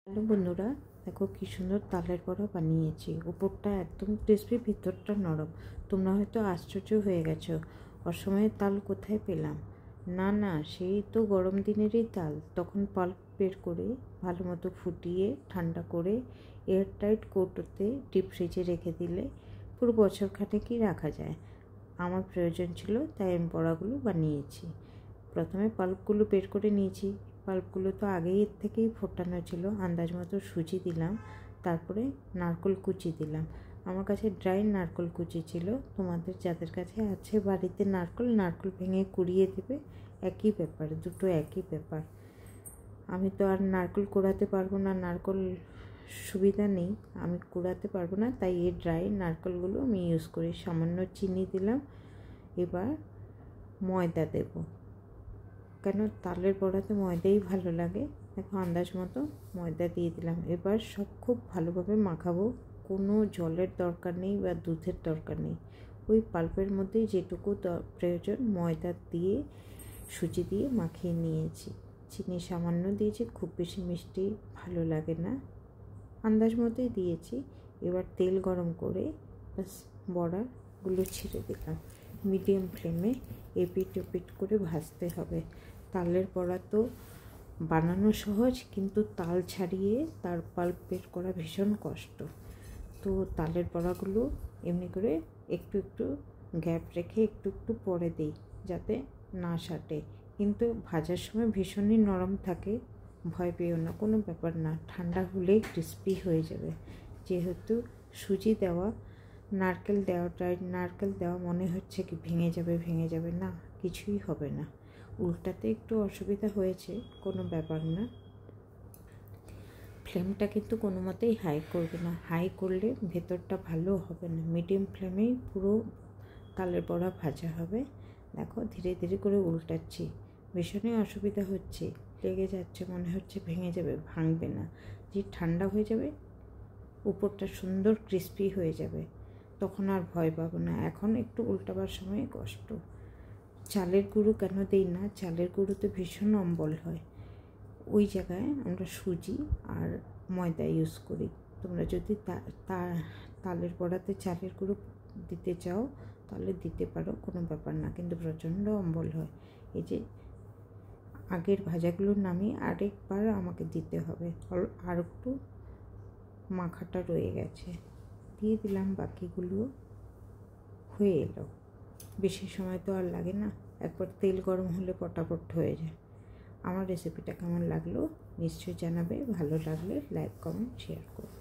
Hello বন্ধুরা, দেখো কি সুন্দর তালের বড়া বানিয়েছি। উপরটা একদম ক্রিসপি, ভিতরটা নরম। তোমরা হয়তো আশ্চর্য হয়ে গেছো, অসময়ে তাল কোথায় পেলাম। না, সেই তো গরম দিনেরই তাল। তখন পাল্প বের করে ভালো মতো ফুটিয়ে ঠান্ডা করে এয়ারটাইট কৌটোতে ডিপ ফ্রিজে রেখে দিলে পুরো বছর খানেকই রাখা যায়। আমার প্রয়োজন ছিল, তাই আমি বড়াগুলো বানিয়েছি। প্রথমে পাল্পগুলো বের করে নিয়েছি। পাল্পগুলো তো আগেই এর থেকেই ফোটানো ছিল। আন্দাজ মতো সুজি দিলাম, তারপরে নারকেল কুচি দিলাম। আমার কাছে ড্রাই নারকেল কুচি ছিল। তোমাদের যাদের কাছে আছে বাড়িতে নারকেল ভেঙে কুড়িয়ে দেবে, একই ব্যাপার, দুটো একই ব্যাপার। আমি তো আর নারকেল কোড়াতে পারবো না, নারকেল সুবিধা নেই, আমি কোড়াতে পারবো না, তাই এই ড্রাই নারকেলগুলো আমি ইউজ করি। সামান্য চিনি দিলাম। এবার ময়দা দেব, কেন তালের বড়াতে ময়দাই ভালো লাগে। দেখো আন্দাজ মতো ময়দা দিয়ে দিলাম। এবার সব খুব ভালোভাবে মাখাবো। কোনো জলের দরকার নেই বা দুধের দরকার নেই। ওই পাল্পের মধ্যেই যেটুকু প্রয়োজন ময়দা দিয়ে সুজি দিয়ে মাখিয়ে নিয়েছি। চিনি সামান্য দিয়েছি, খুব বেশি মিষ্টি ভালো লাগে না, আন্দাজ মতোই দিয়েছি। এবার তেল গরম করে বাস বড়াগুলো ছেড়ে দিলাম। মিডিয়াম ফ্লেমে এপিট ওপিট করে ভাজতে হবে। তালের বড়া তো বানানো সহজ, কিন্তু তাল ছাড়িয়ে তার পাল্প বের করা ভীষণ কষ্ট। তো তালের বড়াগুলো এমনি করে একটু একটু গ্যাপ রেখে একটু একটু পরে দিই, যাতে না সাটে। কিন্তু ভাজার সময় ভীষণই নরম থাকে, ভয় পেও না, কোনো ব্যাপার না। ঠান্ডা হলেই ক্রিস্পি হয়ে যাবে। যেহেতু সুজি দেওয়া, নারকেল দেওয়া মনে হচ্ছে কি ভেঙে যাবে, না, কিছুই হবে না। উল্টাতে একটু অসুবিধা হয়েছে, কোনো ব্যাপার না। ফ্লেমটা কিন্তু কোনো মতেই হাই করবে না, হাই করলে ভেতরটা ভালো হবে না। মিডিয়াম ফ্লেমেই পুরো তালের বড়া ভাজা হবে। দেখো ধীরে ধীরে করে উল্টাচ্ছি, ভীষণই অসুবিধা হচ্ছে, লেগে যাচ্ছে, মনে হচ্ছে ভেঙে যাবে, ভাঙবে না। যে ঠান্ডা হয়ে যাবে, উপরটা সুন্দর ক্রিস্পি হয়ে যাবে, তখন আর ভয় পাবো না। এখন একটু উল্টাবার সময় কষ্ট। চালের গুঁড়ো কেন দিই না, চালের গুঁড়োতে ভীষণ অম্বল হয়। ওই জায়গায় আমরা সুজি আর ময়দা ইউজ করি। তোমরা যদি তালের বড়াতে চালের গুঁড়ো দিতে চাও তাহলে দিতে পারো, কোনো ব্যাপার না, কিন্তু প্রচণ্ড অম্বল হয়। এই যে আগের ভাজাগুলো নামিয়ে আরেকবার আমাকে দিতে হবে, আর একটু মাখাটা রয়ে গেছে, দিয়ে দিলাম। বাকিগুলো হয়ে এলো, বেশি সময় তো আর লাগে না, একবার তেল গরম হলে পটাপট হয়ে যায়। আমার রেসিপিটা কেমন লাগলো নিশ্চয়ই জানাবে। ভালো লাগলে লাইক, কমেন্ট, শেয়ার করো।